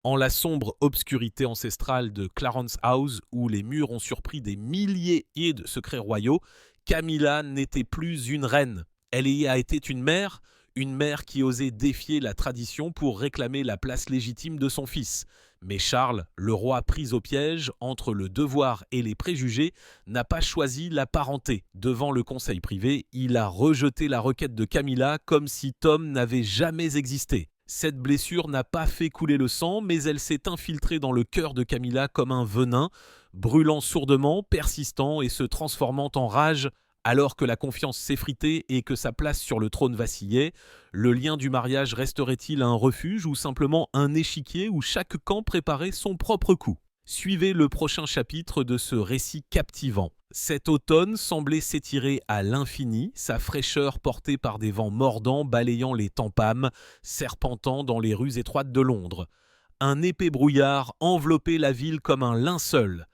En la sombre obscurité ancestrale de Clarence House, où les murs ont surpris des milliers de secrets royaux, Camilla n'était plus une reine. Elle y a été une mère qui osait défier la tradition pour réclamer la place légitime de son fils. Mais Charles, le roi pris au piège entre le devoir et les préjugés, n'a pas choisi la parenté. Devant le conseil privé, il a rejeté la requête de Camilla comme si Tom n'avait jamais existé. Cette blessure n'a pas fait couler le sang, mais elle s'est infiltrée dans le cœur de Camilla comme un venin, brûlant sourdement, persistant et se transformant en rage. Alors que la confiance s'effritait et que sa place sur le trône vacillait, le lien du mariage resterait-il un refuge ou simplement un échiquier où chaque camp préparait son propre coup? Suivez le prochain chapitre de ce récit captivant. Cet automne semblait s'étirer à l'infini, sa fraîcheur portée par des vents mordants balayant les tampams, serpentant dans les rues étroites de Londres. Un épais brouillard enveloppait la ville comme un linceul.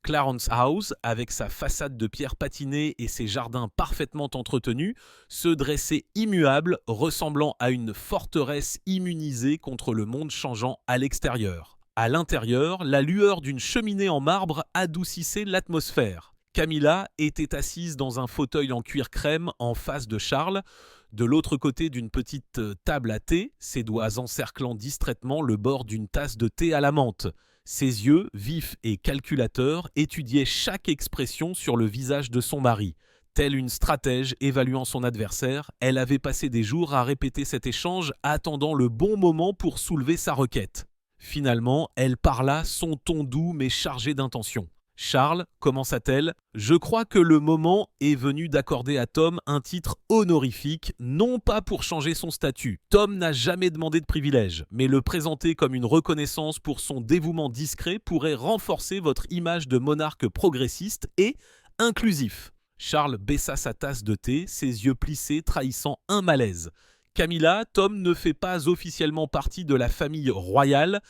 Clarence House, avec sa façade de pierre patinée et ses jardins parfaitement entretenus, se dressait immuable, ressemblant à une forteresse immunisée contre le monde changeant à l'extérieur. À l'intérieur, la lueur d'une cheminée en marbre adoucissait l'atmosphère. Camilla était assise dans un fauteuil en cuir crème en face de Charles, de l'autre côté d'une petite table à thé, ses doigts encerclant distraitement le bord d'une tasse de thé à la menthe. Ses yeux, vifs et calculateurs, étudiaient chaque expression sur le visage de son mari. Telle une stratège évaluant son adversaire, elle avait passé des jours à répéter cet échange, attendant le bon moment pour soulever sa requête. Finalement, elle parla, son ton doux mais chargé d'intention. « Charles, commença-t-elle, je crois que le moment est venu d'accorder à Tom un titre honorifique, non pas pour changer son statut. Tom n'a jamais demandé de privilège, mais le présenter comme une reconnaissance pour son dévouement discret pourrait renforcer votre image de monarque progressiste et inclusif. » Charles baissa sa tasse de thé, ses yeux plissés trahissant un malaise. « Camilla, Tom ne fait pas officiellement partie de la famille royale,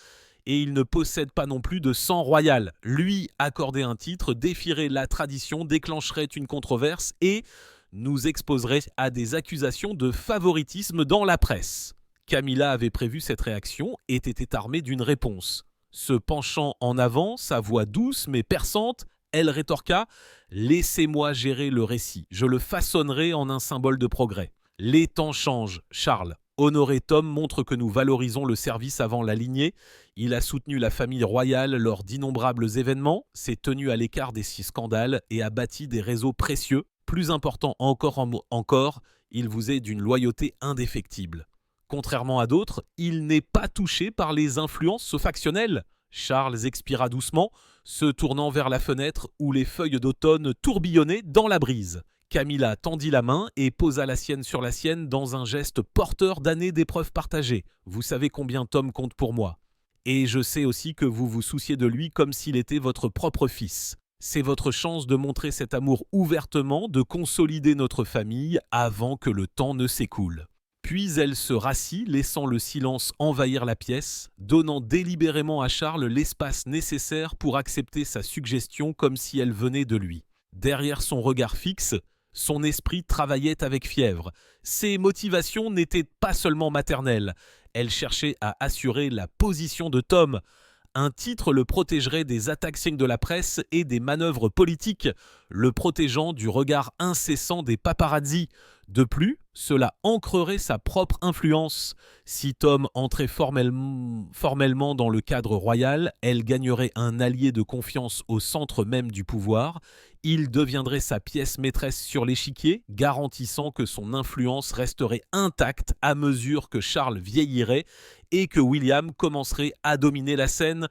et il ne possède pas non plus de sang royal. Lui accorder un titre défierait la tradition, déclencherait une controverse et nous exposerait à des accusations de favoritisme dans la presse. » Camilla avait prévu cette réaction et était armée d'une réponse. Se penchant en avant, sa voix douce mais perçante, elle rétorqua « Laissez-moi gérer le récit, je le façonnerai en un symbole de progrès. Les temps changent, Charles. Honorer Tom montre que nous valorisons le service avant la lignée. Il a soutenu la famille royale lors d'innombrables événements, s'est tenu à l'écart des 6 scandales et a bâti des réseaux précieux. Plus important encore, il vous est d'une loyauté indéfectible. Contrairement à d'autres, il n'est pas touché par les influences factionnelles. » Charles expira doucement, se tournant vers la fenêtre où les feuilles d'automne tourbillonnaient dans la brise. Camilla tendit la main et posa la sienne sur la sienne dans un geste porteur d'années d'épreuves partagées. « Vous savez combien Tom compte pour moi. Et je sais aussi que vous vous souciez de lui comme s'il était votre propre fils. C'est votre chance de montrer cet amour ouvertement, de consolider notre famille avant que le temps ne s'écoule. » Puis elle se rassit, laissant le silence envahir la pièce, donnant délibérément à Charles l'espace nécessaire pour accepter sa suggestion comme si elle venait de lui. Derrière son regard fixe, son esprit travaillait avec fièvre. Ses motivations n'étaient pas seulement maternelles. Elle cherchait à assurer la position de Tom. Un titre le protégerait des attaques de la presse et des manœuvres politiques, le protégeant du regard incessant des paparazzi. De plus, cela ancrerait sa propre influence. Si Tom entrait formellement dans le cadre royal, elle gagnerait un allié de confiance au centre même du pouvoir. Il deviendrait sa pièce maîtresse sur l'échiquier, garantissant que son influence resterait intacte à mesure que Charles vieillirait et que William commencerait à dominer la scène.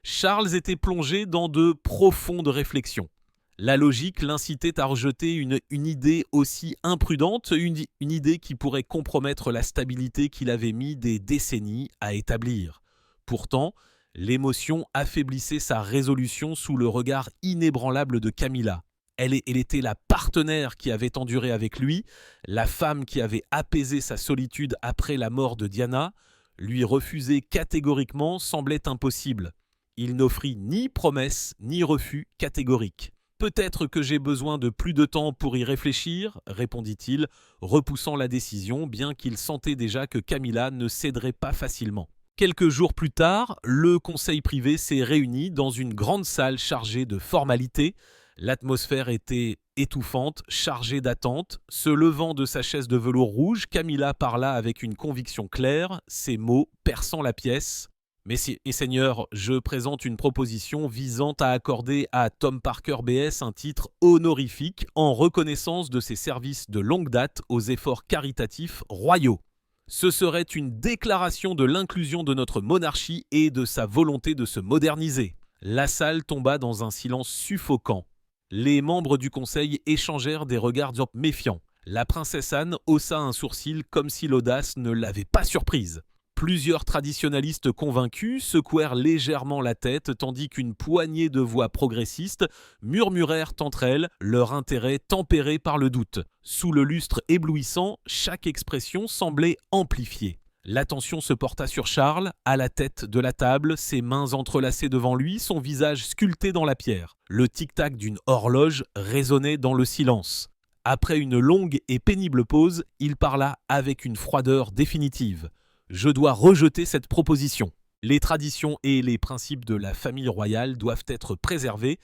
Charles était plongé dans de profondes réflexions. La logique l'incitait à rejeter une idée aussi imprudente, une idée qui pourrait compromettre la stabilité qu'il avait mis des décennies à établir. Pourtant, l'émotion affaiblissait sa résolution sous le regard inébranlable de Camilla. Elle était la partenaire qui avait enduré avec lui, la femme qui avait apaisé sa solitude après la mort de Diana. Lui refuser catégoriquement semblait impossible. Il n'offrit ni promesse ni refus catégorique. « Peut-être que j'ai besoin de plus de temps pour y réfléchir, » répondit-il, repoussant la décision, bien qu'il sentait déjà que Camilla ne céderait pas facilement. Quelques jours plus tard, le conseil privé s'est réuni dans une grande salle chargée de formalités. L'atmosphère était étouffante, chargée d'attente. Se levant de sa chaise de velours rouge, Camilla parla avec une conviction claire, ses mots perçant la pièce. Messieurs et seigneurs, je présente une proposition visant à accorder à Tom Parker BS un titre honorifique en reconnaissance de ses services de longue date aux efforts caritatifs royaux. Ce serait une déclaration de l'inclusion de notre monarchie et de sa volonté de se moderniser. La salle tomba dans un silence suffocant. Les membres du conseil échangèrent des regards méfiants. La princesse Anne haussa un sourcil comme si l'audace ne l'avait pas surprise. Plusieurs traditionalistes convaincus secouèrent légèrement la tête tandis qu'une poignée de voix progressistes murmurèrent entre elles, leur intérêt tempéré par le doute. Sous le lustre éblouissant, chaque expression semblait amplifiée. L'attention se porta sur Charles, à la tête de la table, ses mains entrelacées devant lui, son visage sculpté dans la pierre. Le tic-tac d'une horloge résonnait dans le silence. Après une longue et pénible pause, il parla avec une froideur définitive. Je dois rejeter cette proposition. Les traditions et les principes de la famille royale doivent être préservés.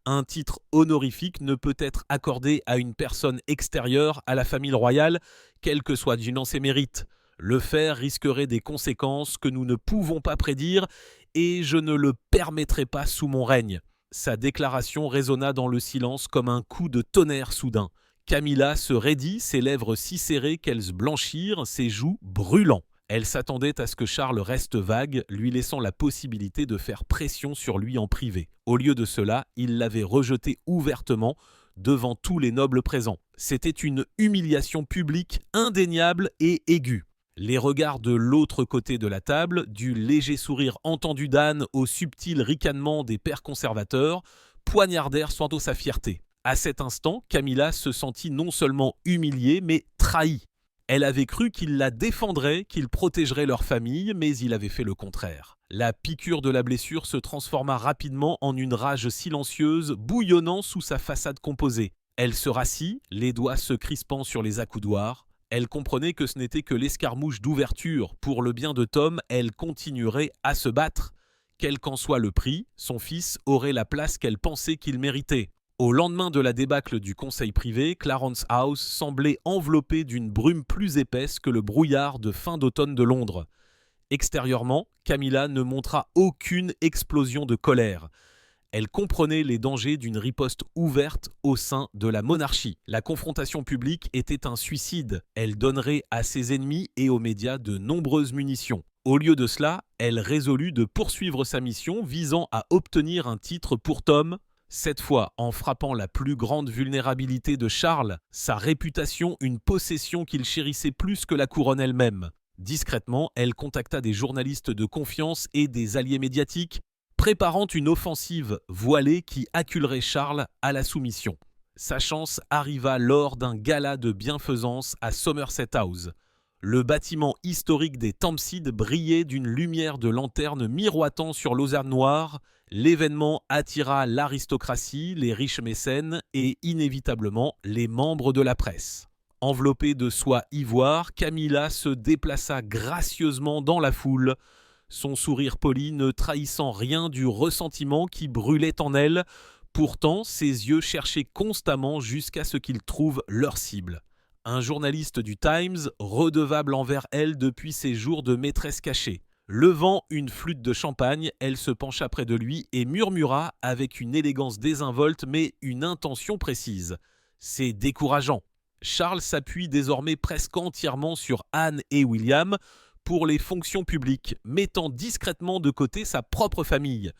Un titre honorifique ne peut être accordé à une personne extérieure à la famille royale, quel que soit du nom ses mérites. Le faire risquerait des conséquences que nous ne pouvons pas prédire et je ne le permettrai pas sous mon règne. Sa déclaration résonna dans le silence comme un coup de tonnerre soudain. Camilla se raidit, ses lèvres si serrées qu'elles se blanchirent, ses joues brûlant. Elle s'attendait à ce que Charles reste vague, lui laissant la possibilité de faire pression sur lui en privé. Au lieu de cela, il l'avait rejeté ouvertement devant tous les nobles présents. C'était une humiliation publique indéniable et aiguë. Les regards de l'autre côté de la table, du léger sourire entendu d'Anne au subtil ricanement des pères conservateurs, poignardèrent sans sa fierté. À cet instant, Camilla se sentit non seulement humiliée, mais trahie. Elle avait cru qu'il la défendrait, qu'il protégerait leur famille, mais il avait fait le contraire. La piqûre de la blessure se transforma rapidement en une rage silencieuse, bouillonnant sous sa façade composée. Elle se rassit, les doigts se crispant sur les accoudoirs. Elle comprenait que ce n'était que l'escarmouche d'ouverture. Pour le bien de Tom, elle continuerait à se battre. Quel qu'en soit le prix, son fils aurait la place qu'elle pensait qu'il méritait. Au lendemain de la débâcle du conseil privé, Clarence House semblait enveloppé d'une brume plus épaisse que le brouillard de fin d'automne de Londres. Extérieurement, Camilla ne montra aucune explosion de colère. Elle comprenait les dangers d'une riposte ouverte au sein de la monarchie. La confrontation publique était un suicide. Elle donnerait à ses ennemis et aux médias de nombreuses munitions. Au lieu de cela, elle résolut de poursuivre sa mission visant à obtenir un titre pour Tom. Cette fois, en frappant la plus grande vulnérabilité de Charles, sa réputation, une possession qu'il chérissait plus que la couronne elle-même. Discrètement, elle contacta des journalistes de confiance et des alliés médiatiques, préparant une offensive voilée qui acculerait Charles à la soumission. Sa chance arriva lors d'un gala de bienfaisance à Somerset House. Le bâtiment historique des Tampsides brillait d'une lumière de lanterne miroitant sur l'Auxerre noire. L'événement attira l'aristocratie, les riches mécènes et inévitablement les membres de la presse. Enveloppée de soie ivoire, Camilla se déplaça gracieusement dans la foule, son sourire poli ne trahissant rien du ressentiment qui brûlait en elle. Pourtant, ses yeux cherchaient constamment jusqu'à ce qu'ils trouvent leur cible. Un journaliste du Times, redevable envers elle depuis ses jours de maîtresse cachée. Levant une flûte de champagne, elle se pencha près de lui et murmura avec une élégance désinvolte mais une intention précise. « C'est décourageant. » Charles s'appuie désormais presque entièrement sur Anne et William pour les fonctions publiques, mettant discrètement de côté sa propre famille.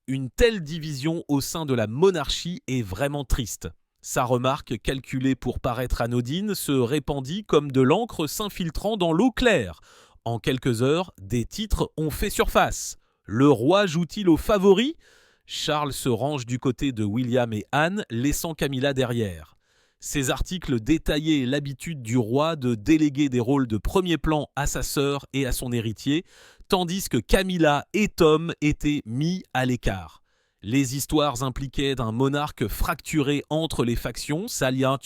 Une telle division au sein de la monarchie est vraiment triste. Sa remarque, calculée pour paraître anodine, se répandit comme de l'encre s'infiltrant dans l'eau claire. En quelques heures, des titres ont fait surface. Le roi joue-t-il aux favoris ? Charles se range du côté de William et Anne, laissant Camilla derrière. Ces articles détaillaient l'habitude du roi de déléguer des rôles de premier plan à sa sœur et à son héritier, tandis que Camilla et Tom étaient mis à l'écart. Les histoires impliquaient un monarque fracturé entre les factions, s'alignant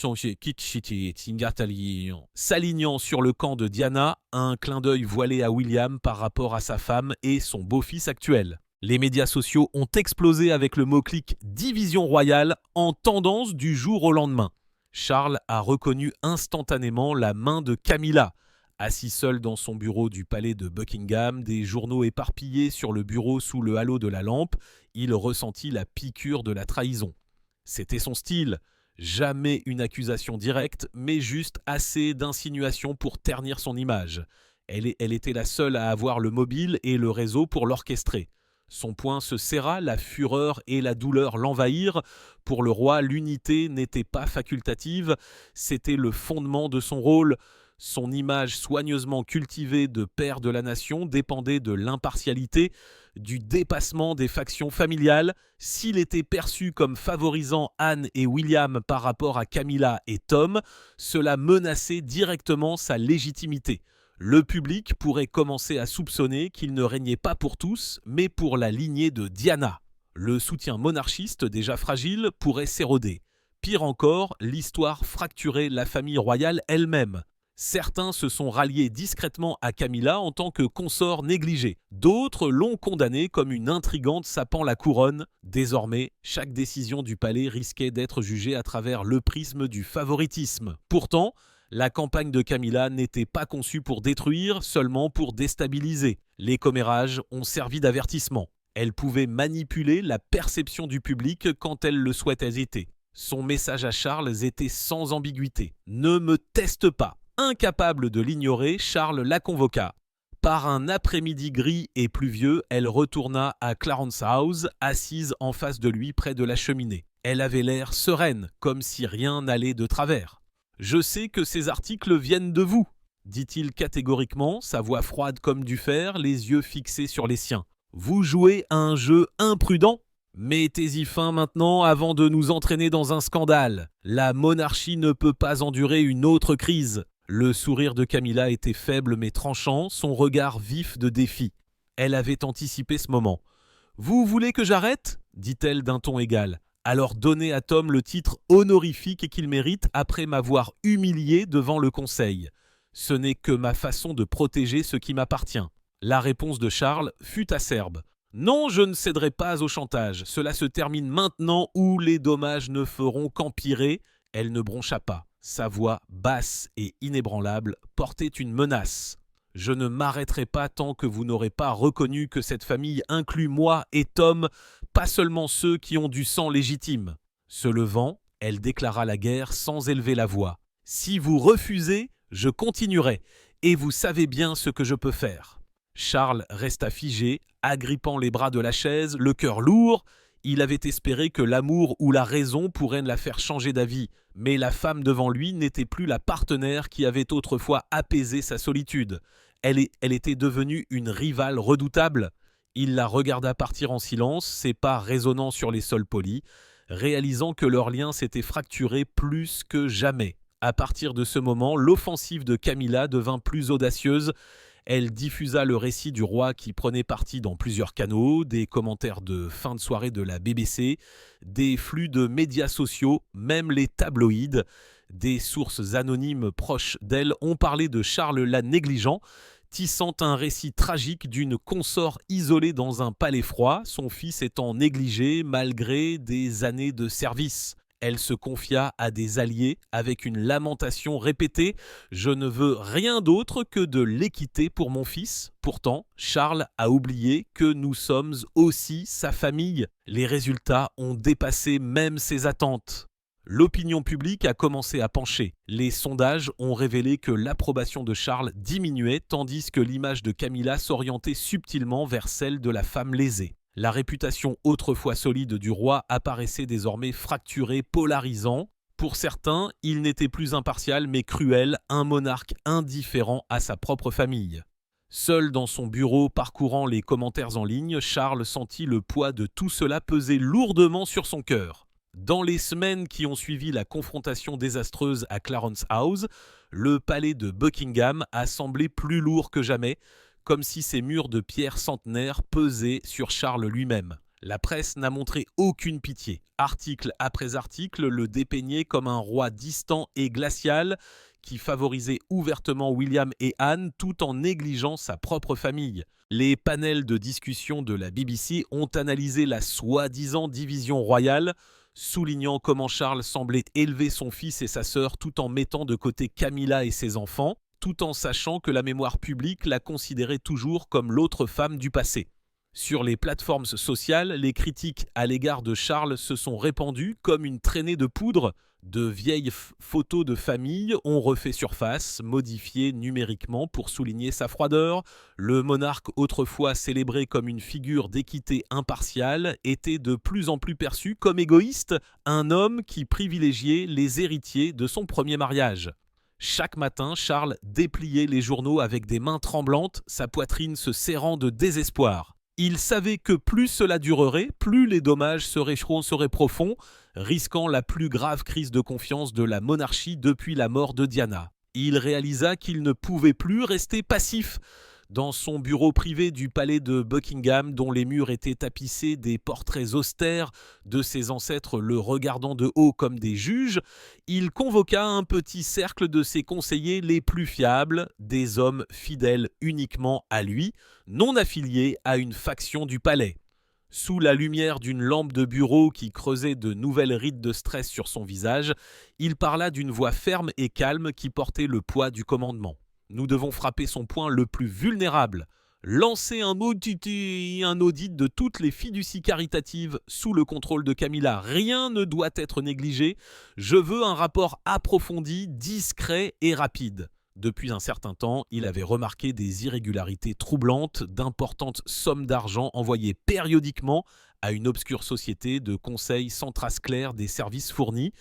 sur le camp de Diana, un clin d'œil voilé à William par rapport à sa femme et son beau-fils actuel. Les médias sociaux ont explosé avec le mot-clic « Division royale » en tendance du jour au lendemain. Charles a reconnu instantanément la main de Camilla. Assis seul dans son bureau du palais de Buckingham, des journaux éparpillés sur le bureau sous le halo de la lampe, il ressentit la piqûre de la trahison. C'était son style. Jamais une accusation directe, mais juste assez d'insinuations pour ternir son image. Elle était la seule à avoir le mobile et le réseau pour l'orchestrer. Son poing se serra, la fureur et la douleur l'envahirent. Pour le roi, l'unité n'était pas facultative, c'était le fondement de son rôle. Son image soigneusement cultivée de père de la nation dépendait de l'impartialité, du dépassement des factions familiales. S'il était perçu comme favorisant Anne et William par rapport à Camilla et Tom, cela menaçait directement sa légitimité. Le public pourrait commencer à soupçonner qu'il ne régnait pas pour tous, mais pour la lignée de Diana. Le soutien monarchiste, déjà fragile, pourrait s'éroder. Pire encore, l'histoire fracturait la famille royale elle-même. Certains se sont ralliés discrètement à Camilla en tant que consort négligé. D'autres l'ont condamnée comme une intrigante sapant la couronne. Désormais, chaque décision du palais risquait d'être jugée à travers le prisme du favoritisme. Pourtant, la campagne de Camilla n'était pas conçue pour détruire, seulement pour déstabiliser. Les commérages ont servi d'avertissement. Elle pouvait manipuler la perception du public quand elle le souhaitait. Son message à Charles était sans ambiguïté. « Ne me teste pas !» Incapable de l'ignorer, Charles la convoqua. Par un après-midi gris et pluvieux, elle retourna à Clarence House, assise en face de lui près de la cheminée. Elle avait l'air sereine, comme si rien n'allait de travers. « Je sais que ces articles viennent de vous », dit-il catégoriquement, sa voix froide comme du fer, les yeux fixés sur les siens. « Vous jouez à un jeu imprudent ? Mettez-y fin maintenant avant de nous entraîner dans un scandale. La monarchie ne peut pas endurer une autre crise. » Le sourire de Camilla était faible mais tranchant, son regard vif de défi. Elle avait anticipé ce moment. « Vous voulez que j'arrête ?» dit-elle d'un ton égal. « Alors donnez à Tom le titre honorifique qu'il mérite après m'avoir humilié devant le conseil. Ce n'est que ma façon de protéger ce qui m'appartient. » La réponse de Charles fut acerbe. « Non, je ne céderai pas au chantage. Cela se termine maintenant ou les dommages ne feront qu'empirer. » Elle ne broncha pas. Sa voix, basse et inébranlable, portait une menace. « Je ne m'arrêterai pas tant que vous n'aurez pas reconnu que cette famille inclut moi et Tom, pas seulement ceux qui ont du sang légitime. » Se levant, elle déclara la guerre sans élever la voix. « Si vous refusez, je continuerai, et vous savez bien ce que je peux faire. » Charles resta figé, agrippant les bras de la chaise, le cœur lourd. Il avait espéré que l'amour ou la raison pourraient la faire changer d'avis, mais la femme devant lui n'était plus la partenaire qui avait autrefois apaisé sa solitude. Elle était devenue une rivale redoutable. Il la regarda partir en silence, ses pas résonnant sur les sols polis, réalisant que leur lien s'était fracturé plus que jamais. À partir de ce moment, l'offensive de Camilla devint plus audacieuse. Elle diffusa le récit du roi qui prenait parti dans plusieurs canaux, des commentaires de fin de soirée de la BBC, des flux de médias sociaux, même les tabloïds. Des sources anonymes proches d'elle ont parlé de Charles la négligent, tissant un récit tragique d'une consort isolée dans un palais froid, son fils étant négligé malgré des années de service. Elle se confia à des alliés avec une lamentation répétée « Je ne veux rien d'autre que de l'équité pour mon fils ». Pourtant, Charles a oublié que nous sommes aussi sa famille. Les résultats ont dépassé même ses attentes. L'opinion publique a commencé à pencher. Les sondages ont révélé que l'approbation de Charles diminuait tandis que l'image de Camilla s'orientait subtilement vers celle de la femme lésée. La réputation autrefois solide du roi apparaissait désormais fracturée, polarisant. Pour certains, il n'était plus impartial mais cruel, un monarque indifférent à sa propre famille. Seul dans son bureau parcourant les commentaires en ligne, Charles sentit le poids de tout cela peser lourdement sur son cœur. Dans les semaines qui ont suivi la confrontation désastreuse à Clarence House, le palais de Buckingham a semblé plus lourd que jamais, comme si ces murs de pierre centenaire pesaient sur Charles lui-même. La presse n'a montré aucune pitié. Article après article le dépeignait comme un roi distant et glacial qui favorisait ouvertement William et Anne tout en négligeant sa propre famille. Les panels de discussion de la BBC ont analysé la soi-disant division royale, soulignant comment Charles semblait élever son fils et sa sœur tout en mettant de côté Camilla et ses enfants, tout en sachant que la mémoire publique la considérait toujours comme l'autre femme du passé. Sur les plateformes sociales, les critiques à l'égard de Charles se sont répandues comme une traînée de poudre. De vieilles photos de famille ont refait surface, modifiées numériquement pour souligner sa froideur. Le monarque, autrefois célébré comme une figure d'équité impartiale, était de plus en plus perçu comme égoïste, un homme qui privilégiait les héritiers de son premier mariage. Chaque matin, Charles dépliait les journaux avec des mains tremblantes, sa poitrine se serrant de désespoir. Il savait que plus cela durerait, plus les dommages seraient profonds, risquant la plus grave crise de confiance de la monarchie depuis la mort de Diana. Il réalisa qu'il ne pouvait plus rester passif. Dans son bureau privé du palais de Buckingham, dont les murs étaient tapissés des portraits austères de ses ancêtres le regardant de haut comme des juges, il convoqua un petit cercle de ses conseillers les plus fiables, des hommes fidèles uniquement à lui, non affiliés à une faction du palais. Sous la lumière d'une lampe de bureau qui creusait de nouvelles rides de stress sur son visage, il parla d'une voix ferme et calme qui portait le poids du commandement. Nous devons frapper son point le plus vulnérable, lancer un audit de toutes les fiducies caritatives sous le contrôle de Camilla. Rien ne doit être négligé. Je veux un rapport approfondi, discret et rapide. Depuis un certain temps, il avait remarqué des irrégularités troublantes, d'importantes sommes d'argent envoyées périodiquement à une obscure société de conseil sans trace claire des services fournis.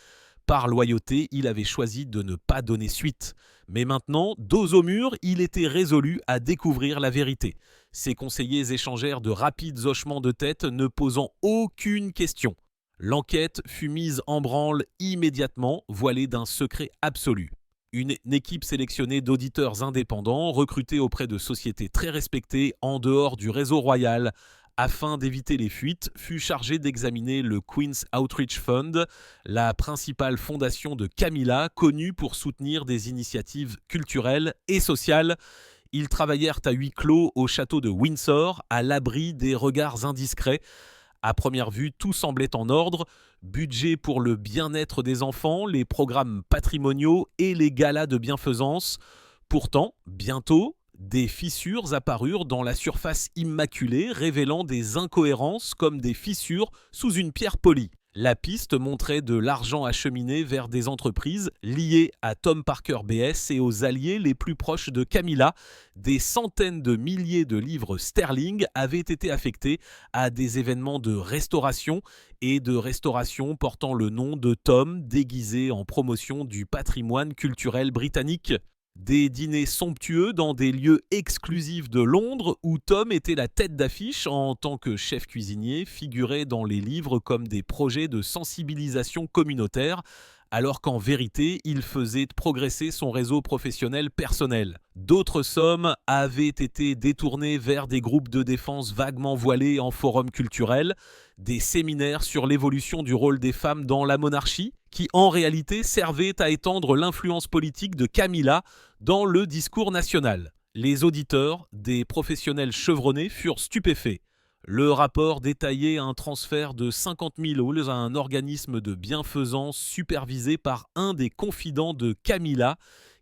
Par loyauté, il avait choisi de ne pas donner suite. Mais maintenant, dos au mur, il était résolu à découvrir la vérité. Ses conseillers échangèrent de rapides hochements de tête, ne posant aucune question. L'enquête fut mise en branle immédiatement, voilée d'un secret absolu. Une équipe sélectionnée d'auditeurs indépendants, recrutés auprès de sociétés très respectées en dehors du réseau royal, afin d'éviter les fuites, fut chargée d'examiner le Queen's Outreach Fund, la principale fondation de Camilla, connue pour soutenir des initiatives culturelles et sociales. Ils travaillèrent à huis clos au château de Windsor, à l'abri des regards indiscrets. À première vue, tout semblait en ordre. Budget pour le bien-être des enfants, les programmes patrimoniaux et les galas de bienfaisance. Pourtant, bientôt, des fissures apparurent dans la surface immaculée, révélant des incohérences comme des fissures sous une pierre polie. La piste montrait de l'argent acheminé vers des entreprises liées à Tom Parker BS et aux alliés les plus proches de Camilla. Des centaines de milliers de livres sterling avaient été affectés à des événements de restauration portant le nom de Tom, déguisé en promotion du patrimoine culturel britannique. Des dîners somptueux dans des lieux exclusifs de Londres où Tom était la tête d'affiche en tant que chef cuisinier, figurait dans les livres comme des projets de sensibilisation communautaire, alors qu'en vérité, il faisait progresser son réseau professionnel personnel. D'autres sommes avaient été détournées vers des groupes de défense vaguement voilés en forum culturel, des séminaires sur l'évolution du rôle des femmes dans la monarchie, qui en réalité servaient à étendre l'influence politique de Camilla dans le discours national. Les auditeurs, des professionnels chevronnés, furent stupéfaits. Le rapport détaillait un transfert de 50 000 € à un organisme de bienfaisance supervisé par un des confidents de Camilla,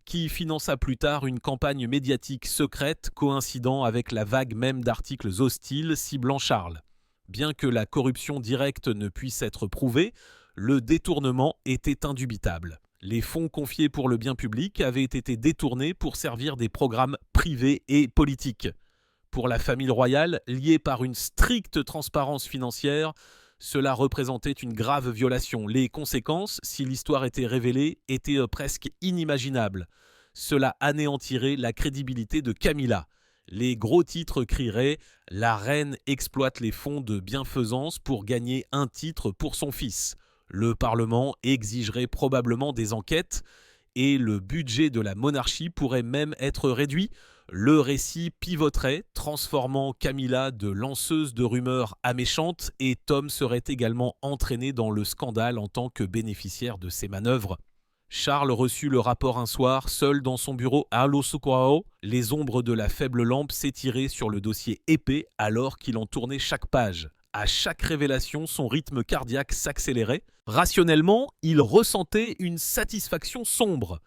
qui finança plus tard une campagne médiatique secrète coïncidant avec la vague même d'articles hostiles ciblant Charles. Bien que la corruption directe ne puisse être prouvée, le détournement était indubitable. Les fonds confiés pour le bien public avaient été détournés pour servir des programmes privés et politiques. Pour la famille royale, liée par une stricte transparence financière, cela représentait une grave violation. Les conséquences, si l'histoire était révélée, étaient presque inimaginables. Cela anéantirait la crédibilité de Camilla. Les gros titres crieraient « La reine exploite les fonds de bienfaisance pour gagner un titre pour son fils ». Le Parlement exigerait probablement des enquêtes et le budget de la monarchie pourrait même être réduit. Le récit pivoterait, transformant Camilla de lanceuse de rumeurs à méchante, et Tom serait également entraîné dans le scandale en tant que bénéficiaire de ses manœuvres. Charles reçut le rapport un soir, seul dans son bureau à Losukwao. Les ombres de la faible lampe s'étiraient sur le dossier épais alors qu'il en tournait chaque page. À chaque révélation, son rythme cardiaque s'accélérait. Rationnellement, il ressentait une satisfaction sombre.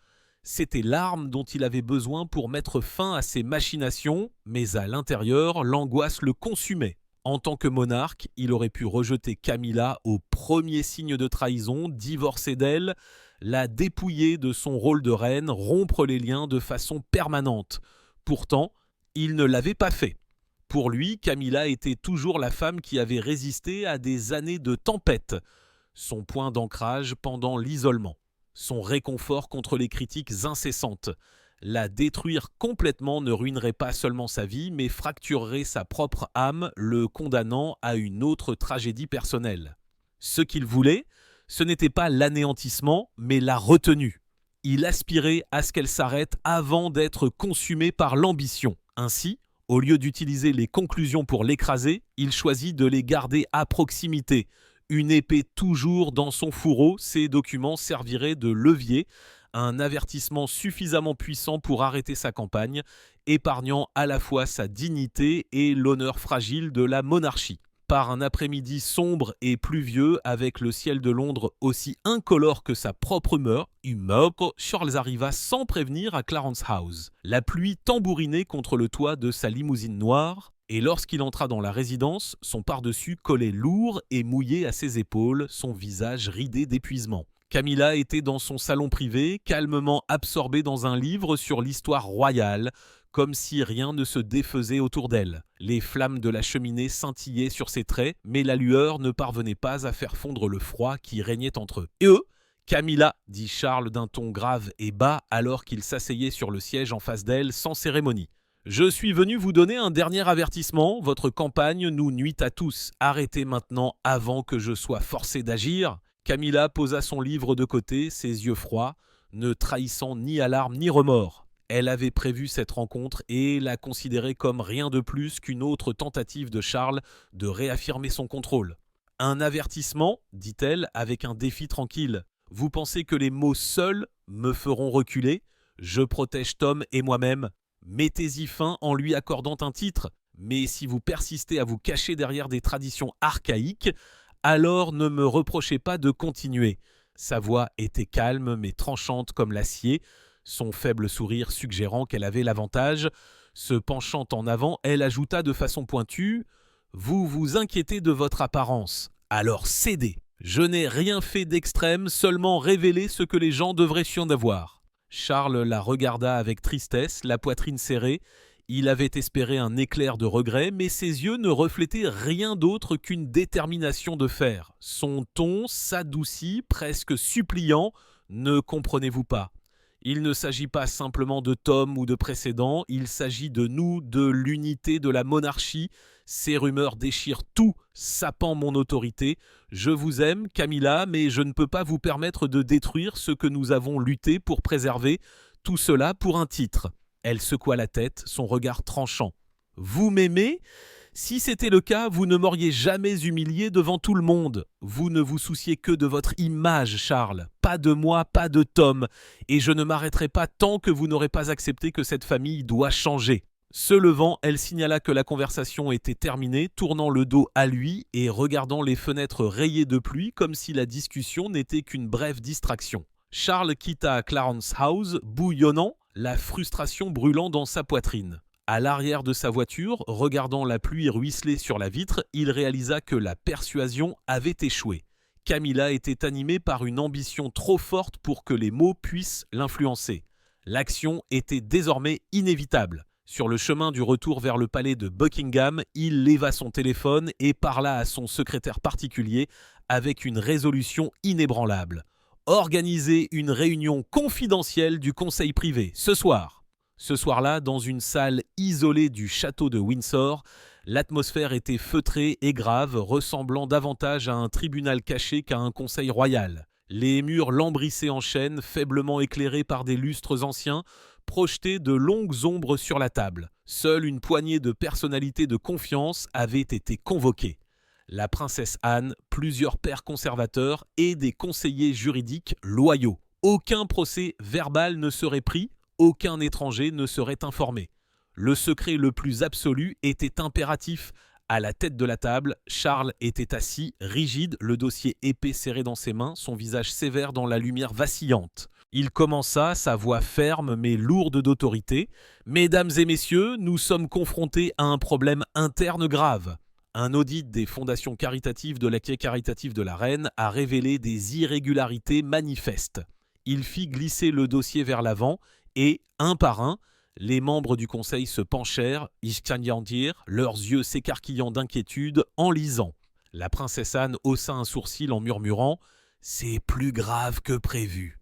C'était l'arme dont il avait besoin pour mettre fin à ses machinations, mais à l'intérieur, l'angoisse le consumait. En tant que monarque, il aurait pu rejeter Camilla au premier signe de trahison, divorcer d'elle, la dépouiller de son rôle de reine, rompre les liens de façon permanente. Pourtant, il ne l'avait pas fait. Pour lui, Camilla était toujours la femme qui avait résisté à des années de tempête, son point d'ancrage pendant l'isolement, son réconfort contre les critiques incessantes. La détruire complètement ne ruinerait pas seulement sa vie, mais fracturerait sa propre âme, le condamnant à une autre tragédie personnelle. Ce qu'il voulait, ce n'était pas l'anéantissement, mais la retenue. Il aspirait à ce qu'elle s'arrête avant d'être consumée par l'ambition. Ainsi, au lieu d'utiliser les conclusions pour l'écraser, il choisit de les garder à proximité. Une épée toujours dans son fourreau, ces documents serviraient de levier, un avertissement suffisamment puissant pour arrêter sa campagne, épargnant à la fois sa dignité et l'honneur fragile de la monarchie. Par un après-midi sombre et pluvieux, avec le ciel de Londres aussi incolore que sa propre humeur, Charles arriva sans prévenir à Clarence House. La pluie tambourinait contre le toit de sa limousine noire, et lorsqu'il entra dans la résidence, son pardessus collait lourd et mouillé à ses épaules, son visage ridé d'épuisement. Camilla était dans son salon privé, calmement absorbée dans un livre sur l'histoire royale, comme si rien ne se défaisait autour d'elle. Les flammes de la cheminée scintillaient sur ses traits, mais la lueur ne parvenait pas à faire fondre le froid qui régnait entre eux. « Et eux, Camilla » dit Charles d'un ton grave et bas alors qu'il s'asseyait sur le siège en face d'elle sans cérémonie. « Je suis venu vous donner un dernier avertissement, votre campagne nous nuit à tous. Arrêtez maintenant avant que je sois forcé d'agir. » Camilla posa son livre de côté, ses yeux froids, ne trahissant ni alarme ni remords. Elle avait prévu cette rencontre et la considérait comme rien de plus qu'une autre tentative de Charles de réaffirmer son contrôle. « Un avertissement, dit-elle avec un défi tranquille. Vous pensez que les mots seuls me feront reculer? Je protège Tom et moi-même. Mettez-y fin en lui accordant un titre. Mais si vous persistez à vous cacher derrière des traditions archaïques, alors ne me reprochez pas de continuer. » Sa voix était calme mais tranchante comme l'acier, son faible sourire suggérant qu'elle avait l'avantage. Se penchant en avant, elle ajouta de façon pointue « Vous vous inquiétez de votre apparence. Alors cédez. Je n'ai rien fait d'extrême, seulement révélé ce que les gens devraient s'en avoir. » Charles la regarda avec tristesse, la poitrine serrée. Il avait espéré un éclair de regret, mais ses yeux ne reflétaient rien d'autre qu'une détermination de fer. Son ton s'adoucit, presque suppliant. « Ne comprenez-vous pas ? Il ne s'agit pas simplement de Tom ou de précédents, il s'agit de nous, de l'unité de la monarchie. Ces rumeurs déchirent tout, sapant mon autorité. Je vous aime, Camilla, mais je ne peux pas vous permettre de détruire ce que nous avons lutté pour préserver, tout cela pour un titre. » Elle secoua la tête, son regard tranchant. « Vous m'aimez ? Si c'était le cas, vous ne m'auriez jamais humilié devant tout le monde. Vous ne vous souciez que de votre image, Charles. Pas de moi, pas de Tom. Et je ne m'arrêterai pas tant que vous n'aurez pas accepté que cette famille doit changer. » Se levant, elle signala que la conversation était terminée, tournant le dos à lui et regardant les fenêtres rayées de pluie comme si la discussion n'était qu'une brève distraction. Charles quitta Clarence House, bouillonnant, la frustration brûlant dans sa poitrine. À l'arrière de sa voiture, regardant la pluie ruisseler sur la vitre, il réalisa que la persuasion avait échoué. Camilla était animée par une ambition trop forte pour que les mots puissent l'influencer. L'action était désormais inévitable. Sur le chemin du retour vers le palais de Buckingham, il leva son téléphone et parla à son secrétaire particulier avec une résolution inébranlable. Organiser une réunion confidentielle du conseil privé, ce soir. Ce soir-là, dans une salle isolée du château de Windsor, l'atmosphère était feutrée et grave, ressemblant davantage à un tribunal caché qu'à un conseil royal. Les murs lambrissaient en chêne, faiblement éclairés par des lustres anciens, projetait de longues ombres sur la table. Seule une poignée de personnalités de confiance avait été convoquée. La princesse Anne, plusieurs pairs conservateurs et des conseillers juridiques loyaux. Aucun procès verbal ne serait pris, aucun étranger ne serait informé. Le secret le plus absolu était impératif. À la tête de la table, Charles était assis, rigide, le dossier épais serré dans ses mains, son visage sévère dans la lumière vacillante. Il commença, sa voix ferme mais lourde d'autorité. « Mesdames et messieurs, nous sommes confrontés à un problème interne grave. Un audit des fondations caritatives de la Quai caritatif de la Reine a révélé des irrégularités manifestes. » Il fit glisser le dossier vers l'avant et, un par un, les membres du conseil se penchèrent, leurs yeux s'écarquillant d'inquiétude en lisant. La princesse Anne haussa un sourcil en murmurant « C'est plus grave que prévu ».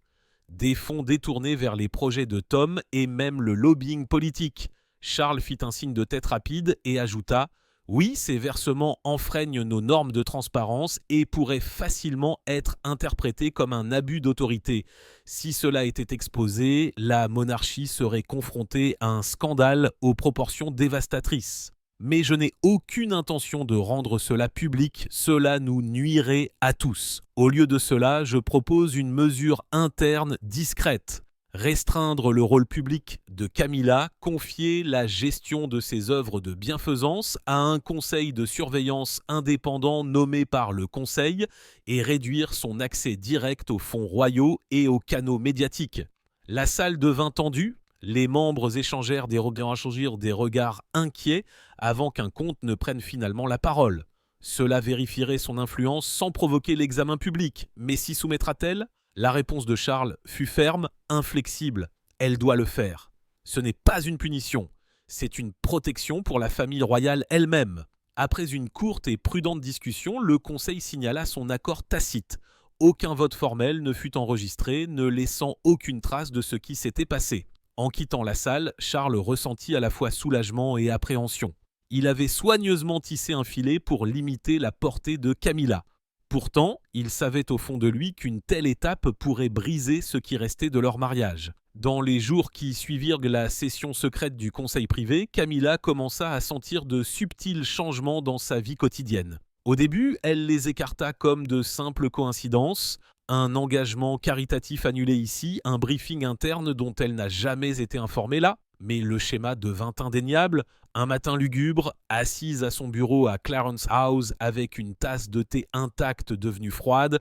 Des fonds détournés vers les projets de Tom et même le lobbying politique. Charles fit un signe de tête rapide et ajouta « Oui, ces versements enfreignent nos normes de transparence et pourraient facilement être interprétés comme un abus d'autorité. Si cela était exposé, la monarchie serait confrontée à un scandale aux proportions dévastatrices. Mais je n'ai aucune intention de rendre cela public, cela nous nuirait à tous. Au lieu de cela, je propose une mesure interne discrète. Restreindre le rôle public de Camilla, confier la gestion de ses œuvres de bienfaisance à un conseil de surveillance indépendant nommé par le conseil et réduire son accès direct aux fonds royaux et aux canaux médiatiques. La salle devint tendue, les membres échangèrent des regards inquiets avant qu'un comte ne prenne finalement la parole. Cela vérifierait son influence sans provoquer l'examen public, mais s'y soumettra-t-elle ? La réponse de Charles fut ferme, inflexible. Elle doit le faire. Ce n'est pas une punition, c'est une protection pour la famille royale elle-même. Après une courte et prudente discussion, le conseil signala son accord tacite. Aucun vote formel ne fut enregistré, ne laissant aucune trace de ce qui s'était passé. En quittant la salle, Charles ressentit à la fois soulagement et appréhension. Il avait soigneusement tissé un filet pour limiter la portée de Camilla. Pourtant, il savait au fond de lui qu'une telle étape pourrait briser ce qui restait de leur mariage. Dans les jours qui suivirent la session secrète du conseil privé, Camilla commença à sentir de subtils changements dans sa vie quotidienne. Au début, elle les écarta comme de simples coïncidences. Un engagement caritatif annulé ici, un briefing interne dont elle n'a jamais été informée là. Mais le schéma devint indéniable. Un matin lugubre, assise à son bureau à Clarence House avec une tasse de thé intacte devenue froide,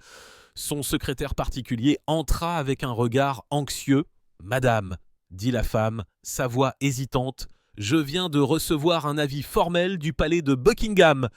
son secrétaire particulier entra avec un regard anxieux. « Madame, » dit la femme, sa voix hésitante, « je viens de recevoir un avis formel du palais de Buckingham.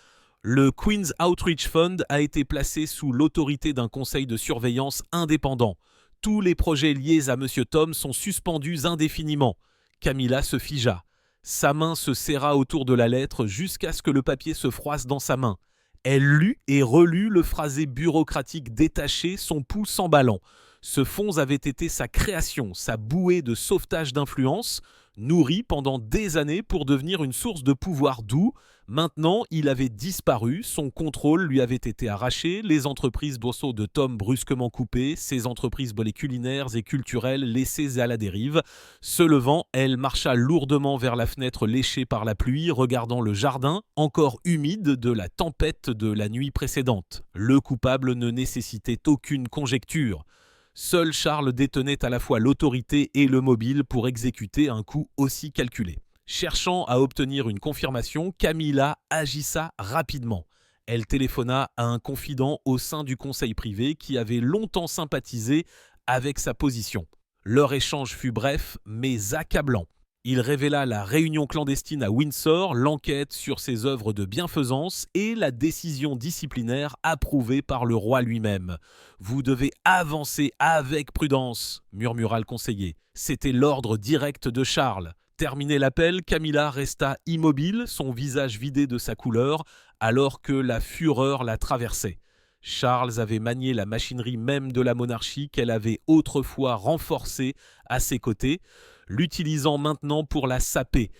Le Queen's Outreach Fund a été placé sous l'autorité d'un conseil de surveillance indépendant. Tous les projets liés à M. Tom sont suspendus indéfiniment. » Camilla se figea. Sa main se serra autour de la lettre jusqu'à ce que le papier se froisse dans sa main. Elle lut et relut le phrasé bureaucratique détaché, son pouls s'emballant. Ce fonds avait été sa création, sa bouée de sauvetage d'influence, nourri pendant des années pour devenir une source de pouvoir doux. Maintenant, il avait disparu, son contrôle lui avait été arraché, les entreprises d'oiseaux de Tom brusquement coupées, ses entreprises culinaires et culturelles laissées à la dérive. Se levant, elle marcha lourdement vers la fenêtre léchée par la pluie, regardant le jardin, encore humide de la tempête de la nuit précédente. Le coupable ne nécessitait aucune conjecture. Seul Charles détenait à la fois l'autorité et le mobile pour exécuter un coup aussi calculé. Cherchant à obtenir une confirmation, Camilla agissa rapidement. Elle téléphona à un confident au sein du conseil privé qui avait longtemps sympathisé avec sa position. Leur échange fut bref mais accablant. Il révéla la réunion clandestine à Windsor, l'enquête sur ses œuvres de bienfaisance et la décision disciplinaire approuvée par le roi lui-même. « Vous devez avancer avec prudence », murmura le conseiller. C'était l'ordre direct de Charles. Terminé l'appel, Camilla resta immobile, son visage vidé de sa couleur, alors que la fureur la traversait. Charles avait manié la machinerie même de la monarchie qu'elle avait autrefois renforcée à ses côtés, l'utilisant maintenant pour la saper.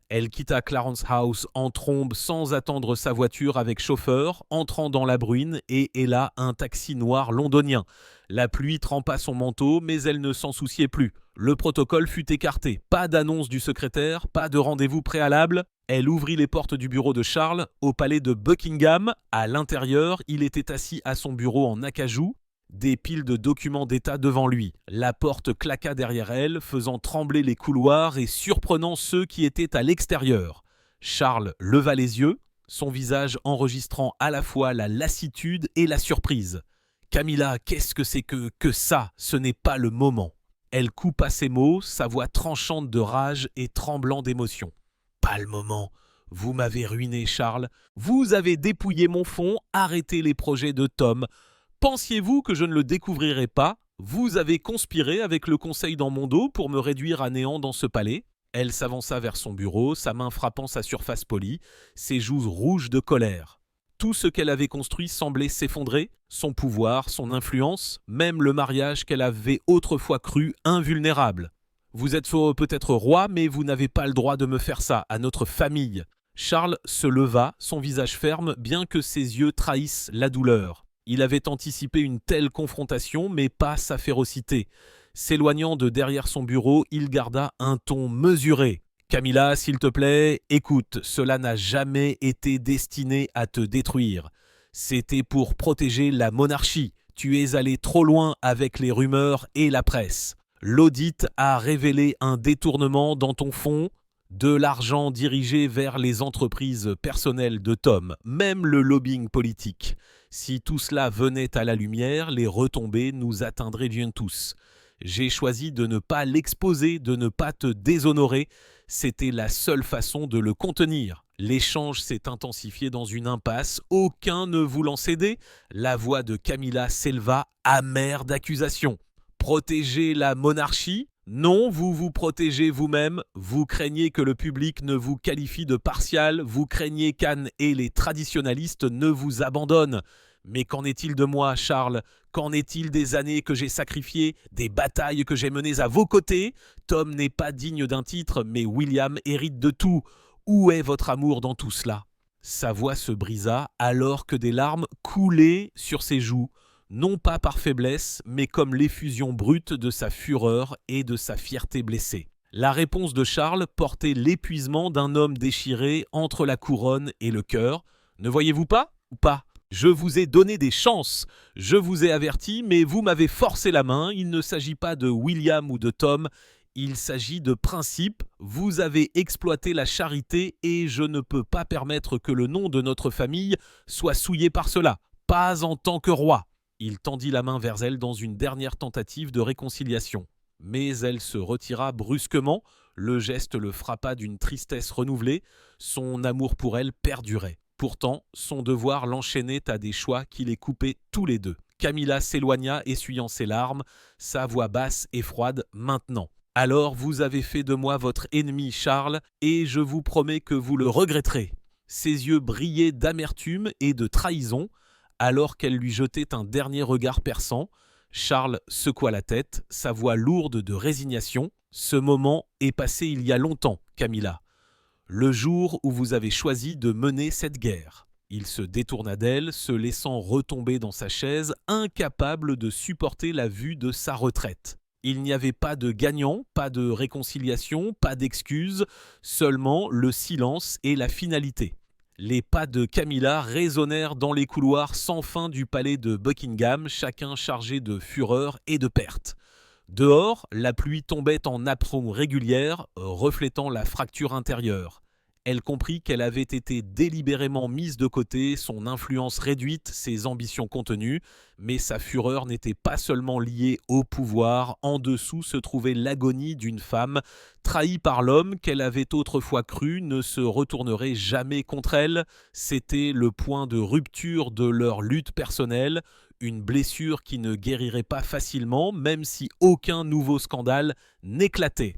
Elle quitta Clarence House en trombe sans attendre sa voiture avec chauffeur, entrant dans la bruine et héla un taxi noir londonien. La pluie trempa son manteau, mais elle ne s'en souciait plus. Le protocole fut écarté. Pas d'annonce du secrétaire, pas de rendez-vous préalable. Elle ouvrit les portes du bureau de Charles au palais de Buckingham. À l'intérieur, il était assis à son bureau en acajou, des piles de documents d'État devant lui. La porte claqua derrière elle, faisant trembler les couloirs et surprenant ceux qui étaient à l'extérieur. Charles leva les yeux, son visage enregistrant à la fois la lassitude et la surprise. « Camilla, qu'est-ce que c'est que ça? Ce n'est pas le moment. » Elle coupa ses mots, sa voix tranchante de rage et tremblant d'émotion. « Pas le moment. Vous m'avez ruiné, Charles. Vous avez dépouillé mon fonds, arrêté les projets de Tom. Pensiez-vous que je ne le découvrirais pas? Vous avez conspiré avec le conseil dans mon dos pour me réduire à néant dans ce palais. » Elle s'avança vers son bureau, sa main frappant sa surface polie, ses joues rouges de colère. Tout ce qu'elle avait construit semblait s'effondrer, son pouvoir, son influence, même le mariage qu'elle avait autrefois cru invulnérable. « Vous êtes peut-être roi, mais vous n'avez pas le droit de me faire ça, à notre famille. » Charles se leva, son visage ferme, bien que ses yeux trahissent la douleur. Il avait anticipé une telle confrontation, mais pas sa férocité. S'éloignant de derrière son bureau, il garda un ton mesuré. « Camilla, s'il te plaît, écoute, cela n'a jamais été destiné à te détruire. C'était pour protéger la monarchie. Tu es allé trop loin avec les rumeurs et la presse. L'audit a révélé un détournement dans ton fonds, de l'argent dirigé vers les entreprises personnelles de Tom, même le lobbying politique. Si tout cela venait à la lumière, les retombées nous atteindraient bien tous. J'ai choisi de ne pas l'exposer, de ne pas te déshonorer. C'était la seule façon de le contenir. L'échange s'est intensifié dans une impasse, aucun ne voulant céder. La voix de Camilla s'éleva, amère d'accusation. Protéger la monarchie? Non, vous vous protégez vous-même, vous craignez que le public ne vous qualifie de partial, vous craignez qu'Anne et les traditionalistes ne vous abandonnent. Mais qu'en est-il de moi, Charles? Qu'en est-il des années que j'ai sacrifiées, des batailles que j'ai menées à vos côtés? Tom n'est pas digne d'un titre, mais William hérite de tout. Où est votre amour dans tout cela? Sa voix se brisa alors que des larmes coulaient sur ses joues. Non pas par faiblesse, mais comme l'effusion brute de sa fureur et de sa fierté blessée. La réponse de Charles portait l'épuisement d'un homme déchiré entre la couronne et le cœur. « Ne voyez-vous pas ou pas? Je vous ai donné des chances. Je vous ai averti, mais vous m'avez forcé la main. Il ne s'agit pas de William ou de Tom. Il s'agit de principes. Vous avez exploité la charité et je ne peux pas permettre que le nom de notre famille soit souillé par cela. Pas en tant que roi. » Il tendit la main vers elle dans une dernière tentative de réconciliation. Mais elle se retira brusquement, le geste le frappa d'une tristesse renouvelée, son amour pour elle perdurait. Pourtant, son devoir l'enchaînait à des choix qui les coupaient tous les deux. Camilla s'éloigna, essuyant ses larmes, sa voix basse et froide, maintenant. « Alors vous avez fait de moi votre ennemi, Charles, et je vous promets que vous le regretterez. » Ses yeux brillaient d'amertume et de trahison. Alors qu'elle lui jetait un dernier regard perçant, Charles secoua la tête, sa voix lourde de résignation. « Ce moment est passé il y a longtemps, Camilla. Le jour où vous avez choisi de mener cette guerre. » Il se détourna d'elle, se laissant retomber dans sa chaise, incapable de supporter la vue de sa retraite. Il n'y avait pas de gagnant, pas de réconciliation, pas d'excuses, seulement le silence et la finalité. Les pas de Camilla résonnèrent dans les couloirs sans fin du palais de Buckingham, chacun chargé de fureur et de perte. Dehors, la pluie tombait en nappes régulières, reflétant la fracture intérieure. Elle comprit qu'elle avait été délibérément mise de côté, son influence réduite, ses ambitions contenues, mais sa fureur n'était pas seulement liée au pouvoir. En dessous se trouvait l'agonie d'une femme trahie par l'homme qu'elle avait autrefois cru ne se retournerait jamais contre elle. C'était le point de rupture de leur lutte personnelle, une blessure qui ne guérirait pas facilement, même si aucun nouveau scandale n'éclatait.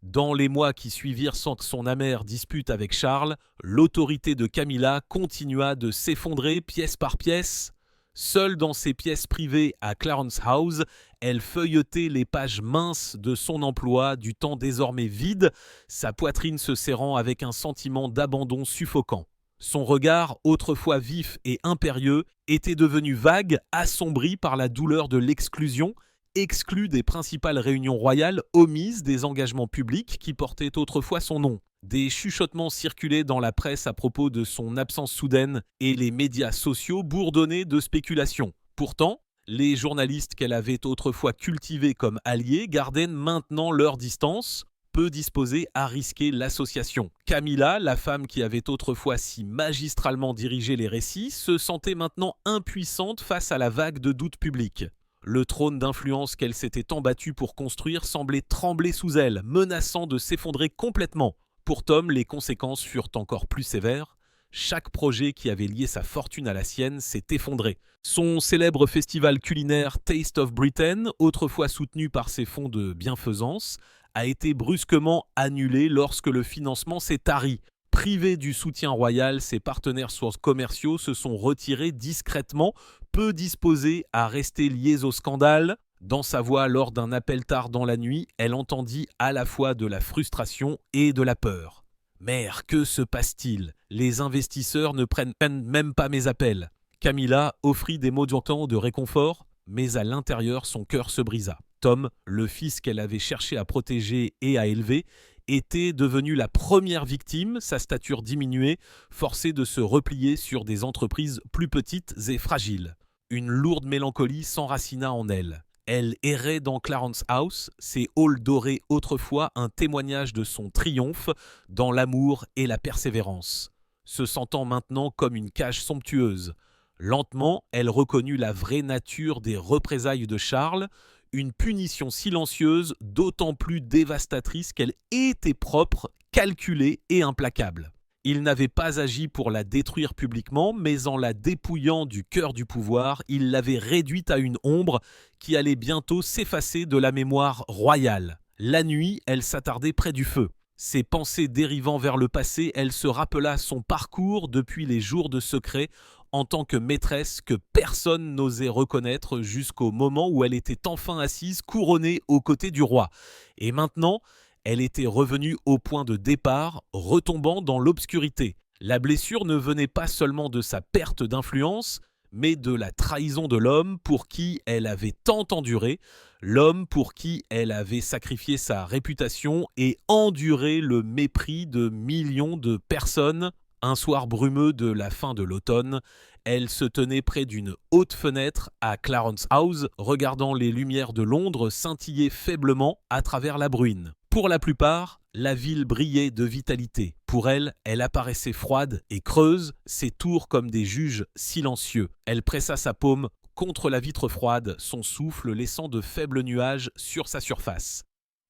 Dans les mois qui suivirent son amère dispute avec Charles, l'autorité de Camilla continua de s'effondrer pièce par pièce. Seule dans ses pièces privées à Clarence House, elle feuilletait les pages minces de son emploi du temps désormais vide, sa poitrine se serrant avec un sentiment d'abandon suffocant. Son regard, autrefois vif et impérieux, était devenu vague, assombri par la douleur de l'exclusion, exclu des principales réunions royales, omise des engagements publics qui portaient autrefois son nom. Des chuchotements circulaient dans la presse à propos de son absence soudaine et les médias sociaux bourdonnaient de spéculations. Pourtant, les journalistes qu'elle avait autrefois cultivés comme alliés gardaient maintenant leur distance, peu disposés à risquer l'association. Camilla, la femme qui avait autrefois si magistralement dirigé les récits, se sentait maintenant impuissante face à la vague de doutes publics. Le trône d'influence qu'elle s'était embattue pour construire semblait trembler sous elle, menaçant de s'effondrer complètement. Pour Tom, les conséquences furent encore plus sévères. Chaque projet qui avait lié sa fortune à la sienne s'est effondré. Son célèbre festival culinaire Taste of Britain, autrefois soutenu par ses fonds de bienfaisance, a été brusquement annulé lorsque le financement s'est tari. Privés du soutien royal, ses partenaires commerciaux se sont retirés discrètement, peu disposés à rester liés au scandale. Dans sa voix lors d'un appel tard dans la nuit, elle entendit à la fois de la frustration et de la peur. « Mère, que se passe-t-il ? Les investisseurs ne prennent même pas mes appels. » Camilla offrit des mots de réconfort, mais à l'intérieur son cœur se brisa. Tom, le fils qu'elle avait cherché à protéger et à élever, était devenu la première victime, sa stature diminuée, forcé de se replier sur des entreprises plus petites et fragiles. Une lourde mélancolie s'enracina en elle. Elle errait dans Clarence House, ses halls dorés autrefois un témoignage de son triomphe dans l'amour et la persévérance. Se sentant maintenant comme une cage somptueuse, lentement, elle reconnut la vraie nature des représailles de Charles, une punition silencieuse d'autant plus dévastatrice qu'elle était propre, calculée et implacable. Il n'avait pas agi pour la détruire publiquement, mais en la dépouillant du cœur du pouvoir, il l'avait réduite à une ombre qui allait bientôt s'effacer de la mémoire royale. La nuit, elle s'attardait près du feu. Ses pensées dérivant vers le passé, elle se rappela son parcours depuis les jours de secret en tant que maîtresse que personne n'osait reconnaître jusqu'au moment où elle était enfin assise couronnée aux côtés du roi. Et maintenant, elle était revenue au point de départ, retombant dans l'obscurité. La blessure ne venait pas seulement de sa perte d'influence, mais de la trahison de l'homme pour qui elle avait tant enduré, l'homme pour qui elle avait sacrifié sa réputation et enduré le mépris de millions de personnes. Un soir brumeux de la fin de l'automne, elle se tenait près d'une haute fenêtre à Clarence House, regardant les lumières de Londres scintiller faiblement à travers la bruine. Pour la plupart, la ville brillait de vitalité. Pour elle, elle apparaissait froide et creuse, ses tours comme des juges silencieux. Elle pressa sa paume contre la vitre froide, son souffle laissant de faibles nuages sur sa surface.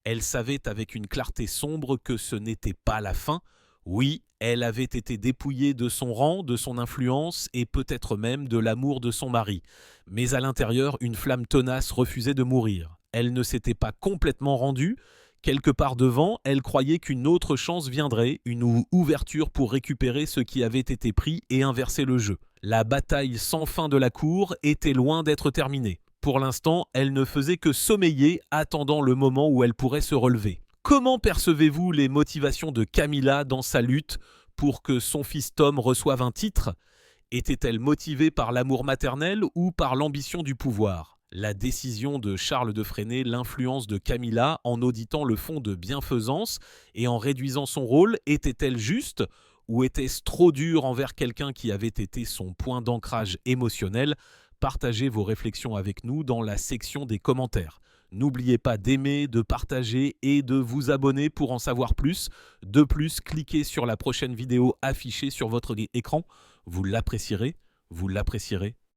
Elle savait avec une clarté sombre que ce n'était pas la fin. Oui, elle avait été dépouillée de son rang, de son influence et peut-être même de l'amour de son mari. Mais à l'intérieur, une flamme tenace refusait de mourir. Elle ne s'était pas complètement rendue. Quelque part devant, elle croyait qu'une autre chance viendrait, une ouverture pour récupérer ce qui avait été pris et inverser le jeu. La bataille sans fin de la cour était loin d'être terminée. Pour l'instant, elle ne faisait que sommeiller, attendant le moment où elle pourrait se relever. Comment percevez-vous les motivations de Camilla dans sa lutte pour que son fils Tom reçoive un titre ? Était-elle motivée par l'amour maternel ou par l'ambition du pouvoir ? La décision de Charles de freiner l'influence de Camilla en auditant le fonds de bienfaisance et en réduisant son rôle était-elle juste ou était-ce trop dur envers quelqu'un qui avait été son point d'ancrage émotionnel ? Partagez vos réflexions avec nous dans la section des commentaires. N'oubliez pas d'aimer, de partager et de vous abonner pour en savoir plus. De plus, cliquez sur la prochaine vidéo affichée sur votre écran. Vous l'apprécierez, vous l'apprécierez.